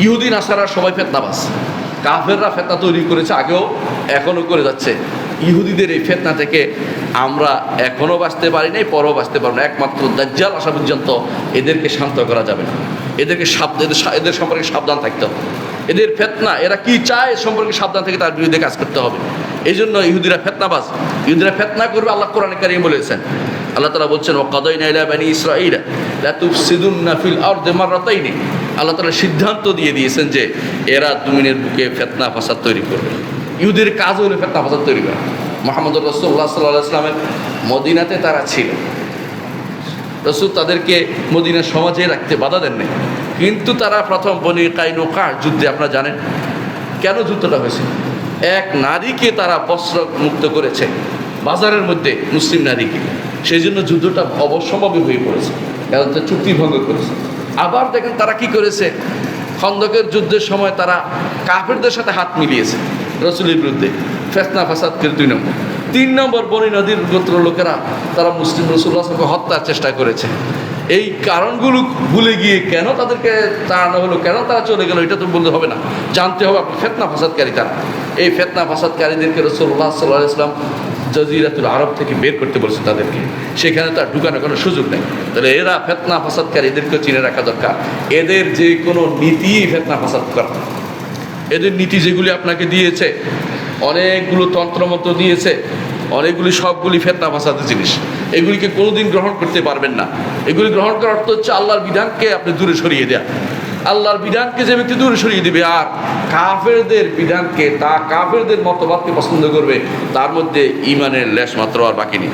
ইহুদি নাসারা সবাই ফেতনাবাজ। কাফেররা ফেতনা তৈরি করেছে আগেও, এখনও করে যাচ্ছে। ইহুদিদের এই ফেতনা থেকে আমরা এখনও বাঁচতে পারি নাই, পরেও বাঁচতে পারবো না। একমাত্র দাজ্জাল আসা পর্যন্ত এদেরকে শান্ত করা যাবে না। এদেরকে এদের সম্পর্কে সাবধান থাকতে হবে। এদের ফেতনা, এরা কি চায় সম্পর্কে সাবধান থেকে তার বিরুদ্ধে কাজ করতে হবে। এই জন্য ইহুদিরা ফেতনাবাজ, ইহুদিরা ফেতনা করবে। আল্লাহ কোরআনে কারীমে বলেছেন, আল্লাহ তাআলা বলছেন ওয়াকাদাইনা ইলা বানি ইসরাঈলা লা তুফসিদুন্না ফিল আরদি মাররাতাইনি। আল্লাহ তাআলা সিদ্ধান্ত দিয়ে দিয়েছেন যে এরা জমিনের বুকে ফিতনা ফাসাদ তৈরি করবে। ইহুদির কাজ হলো ফিতনা ফাসাদ তৈরি করা। মুহাম্মদুর রাসূলুল্লাহ সাল্লাল্লাহু আলাইহি ওয়াসাল্লামের মদিনাতে তারা ছিল, রাসূল তাদেরকে মদিনার সমাজে রাখতে বাধা দেন নাই। কিন্তু তারা প্রথম বনি কাইনুকা যুদ্ধে, আপনারা জানেন কেন যুদ্ধটা হয়েছে, এক নারীকে তারা বস্ত্র মুক্ত করেছে বাজারের মধ্যে, মুসলিম নারীকে। সেই জন্য যুদ্ধটা অবশ্যম্ভাবী হয়ে পড়েছে, কারণ তারা চুক্তি ভঙ্গ করেছে। আবার দেখেন তারা কি করেছে, খন্দকের যুদ্ধের সময় তারা কাফেরদের সাথে হাত মিলিয়েছে রাসূলের বিরুদ্ধে, ফিতনা ফাসাদ করে 2 নম্বর। 3 নম্বর, বনি নদীর গোত্র লোকেরা তারা মুসলিম রাসূলুল্লাহকে হত্যার চেষ্টা করেছে। এই কারণগুলো ভুলে গিয়ে কেন তাদেরকে তাড়ানো হলো, কেন তারা চলে গেল, এটা তো বলতে হবে না, জানতে হবে আপনি ফিতনা ফাসাদকারী তারা। এই ফিতনা ফাসাদকারীদেরকে রাসূলুল্লাহ সাল্লাল্লাহু আলাইহি ওয়াসাল্লাম জাজিরাতুল আরব থেকে বের করতে বলেছে তাদেরকে, সেখানে তার ঢুকানোর কোনো সুযোগ নেই। তাহলে এরা ফিতনা ফাসাদকারী, এদেরকেও চিনে রাখা দরকার। এদের যে কোনো নীতি ফিতনা ফাসাদ করা। এদের নীতি যেগুলি আপনাকে দিয়েছে, অনেকগুলো তন্ত্রমন্ত্র দিয়েছে, অনেকগুলি সবগুলি ফিতনা ফাসাদের জিনিস। এগুলিকে কোনোদিন গ্রহণ করতে পারবেন না। এগুলি গ্রহণ করার অর্থ হচ্ছে আল্লাহর বিধানকে আপনি দূরে সরিয়ে দেয়া। আল্লাহর বিধানকে যে ব্যক্তি দূরে সরিয়ে দিবে আর কাফেরদের বিধানকে, কাফেরদের মতবাদকে পছন্দ করবে, তার মধ্যে ঈমানের লেশ মাত্র আর বাকি নেই।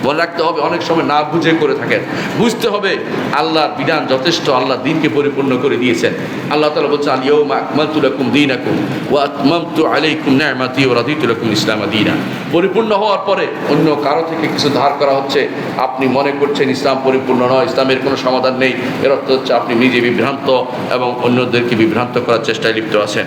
মনে রাখতে হবে, অনেক সময় না বুঝে করে থাকেন। বুঝতে হবে আল্লাহর বিধান যথেষ্ট, আল্লাহ দ্বীনকে পরিপূর্ণ করে দিয়েছেন। আল্লাহ তাআলা বলছেন আল ইয়াউমা আকমালতু লাকুম দীনাকুম ওয়া আতমামতু আলাইকুম নি'মাতি ওয়া রাদিতু লাকুম ইসলাম দীনা। পরিপূর্ণ হওয়ার পরে অন্য কারো থেকে কিছু ধার করা হচ্ছে, আপনি মনে করছেন ইসলাম পরিপূর্ণ নয়, ইসলামের কোনো সমাধান নেই, এর অর্থ হচ্ছে আপনি নিজে বিভ্রান্ত এবং অন্যদেরকে বিভ্রান্ত করার চেষ্টায় লিপ্ত আছেন।